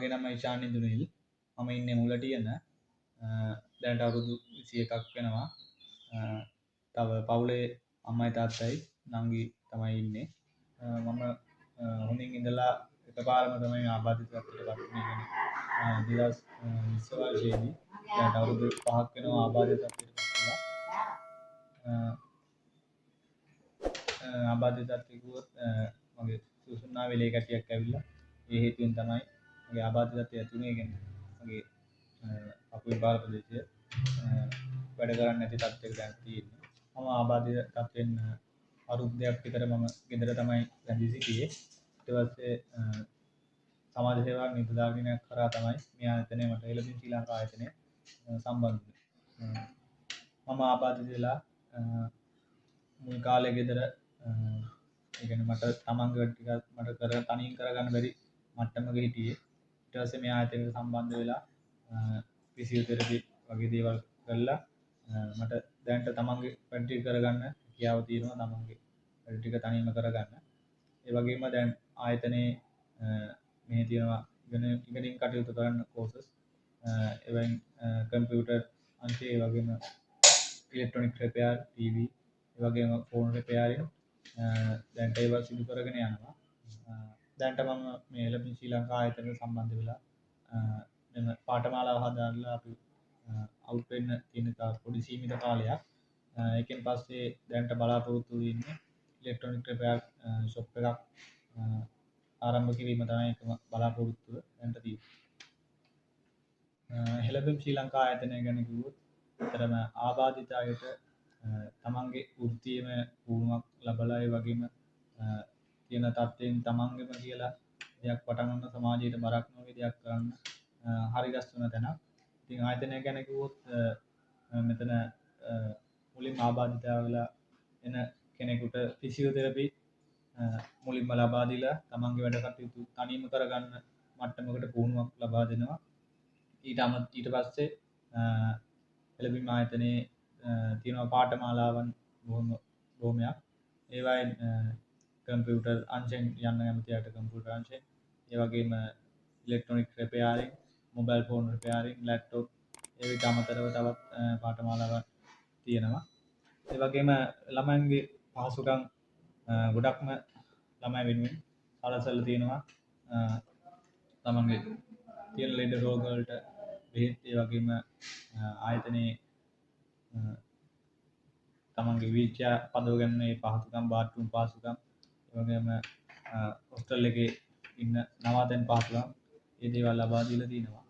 මගේ නම ඉෂාන් ඉන්දුනිල්. මම ඉන්නේ මුලටියන. දැනට අවුරුදු 21ක් වෙනවා. තව පවුලේ අම්මයි තාත්තයි නංගි තමයි ඉන්නේ. මම හොඳින් ඉඳලා එකපාරම තමයි ආබාධිත තත්ත්වයට පත් වුණේ. 2020 වර්ෂයේදී දැනට අවුරුදු 5ක් වෙනවා ආබාධිත තත්ත්වයට පත් වෙලා. ආබාධිත තත්ත්වය කිව්වොත් මගේ සුසුම්නා වෙලේ කැටියක් ඇවිල්ලා ඒ හේතුවෙන් තමයි මගේ ආබාධිත තත්ත්වය ඇති වුණේ. කියන්නේ මගේ අපේ බාල ප්‍රදේශය වැඩ කරන්නේ නැති තත්ත්වයක දැන් තියෙන්නේ. මම ආබාධිත තත්ත්වෙන් අවුරුද්දක් විතර මම ගෙදර තමයි රැඳී සිටියේ. ඊට පස්සේ සමාජ සේවා නිලධාරීණයක් කරා තමයි මේ ආයතනය මට එළඹින් ශ්‍රී ලංකා ආයතනය සම්බන්ධ වුණේ. මම ආබාධිත වෙලා මුල් කාලේ ගෙදර ඒ කියන්නේ මට තමන්ගේ වැඩ ටික මට තනියෙන් කරගන්න බැරි මට්ටමක හිටියේ. ඊට පස්සේ මේ ආයතනයට සම්බන්ධ වෙලා ෆිසියෝതെරපි වගේ දේවල් කරලා මට දැනට තමන්ගේ වැඩ ටික කරගන්න හැකියාව තියෙනවා. තමන්ගේ වැඩ ටික තනියම කරගන්න. ඒ වගේම දැන් ආයතනයේ මේ තියෙනවා ඉගෙනින් කටයුතු කරන්න කෝසස්. එවෙන් කම්පියුටර් අංශය, ඒ වගේම ඉලෙක්ට්‍රොනික් රිපෙයාර්, ටීවී, ඒ වගේම ෆෝන් රිපෙයාරින් දැන්ට ඒවා සිදු කරගෙන යනවා. දැන්ට මම මේ එළඹින් ශ්‍රී ලංකා ආයතනයට සම්බන්ධ වෙලා මෙම පාඨමාලාව හදාරලා අපි අවුට් වෙන්න තියෙන පොඩි සීමිත කාලයක්. ඒකෙන් පස්සේ දැන්ට බලාපොරොත්තු වෙන්නේ ඉලෙක්ට්‍රොනික් රිපෙයාර් ෂොප් එකක් ආරම්භ කිරීම තමයි එකම බලාපොරොත්තුව දැන්ට තියෙන්නේ. එළඹින් ශ්‍රී ලංකා ආයතනය ගැන කිව්වොත් අතරම ආබාධිත අයට තමන්ගේ වෘත්තීයම පුහුණුවක් ලබලා ඒ වගේම තියෙන තත්ත්වයෙන් තමන්ගෙම කියලා දෙයක් පටන් ගන්න, සමාජයට බරක් නොවන දෙයක් කරන්න හරි ගස්තුන තැනක්. ඉතින් ආයතනය ගැන කිව්වොත් මෙතන මුලින්ම ආබාධිතයා වෙලා එන කෙනෙකුට ෆිසියෝതെරපි මුලින්ම ලබා දීලා තමන්ගේ වැඩ කටයුතු තනියම කරගන්න මට්ටමකට පුහුණුවක් ලබා දෙනවා. ඊට පස්සේ එළඹින් ආයතනයේ තියෙනවා පාඨමාලාවන් බොහොමයක්. ඒවයින් කම්පියුටර් අංශෙන් යන්න කැමති අයට කම්පියුටර් අංශෙන්, ඒ වගේම ඉලෙක්ට්‍රොනික් රිපෙයාරින්, මොබයිල් ෆෝන් රිපෙයාරින්, ලැප්ටොප්, ඒ විට අමතරව තවත් පාඨමාලාවක් තියෙනවා. ඒ වගේම ළමයින්ගේ පහසුකම් ගොඩක්ම ළමයි වෙනුවෙන් සලසලා තියෙනවා. තමන්ගේ තියෙන ලෙඩ රෝග වලට බෙහෙත්, ඒ වගේම ආයතනයේ තමන්ගේ වීල්චෙයාර් පදව ගන්න මේ පහසුකම්, බාත්රූම් පහසුකම්, ඒ වගේම හොස්ටල් එකේ ඉන්න නවාතැන් පහසුකම්, ඒ දේවල් ලබා දීලා තියෙනවා.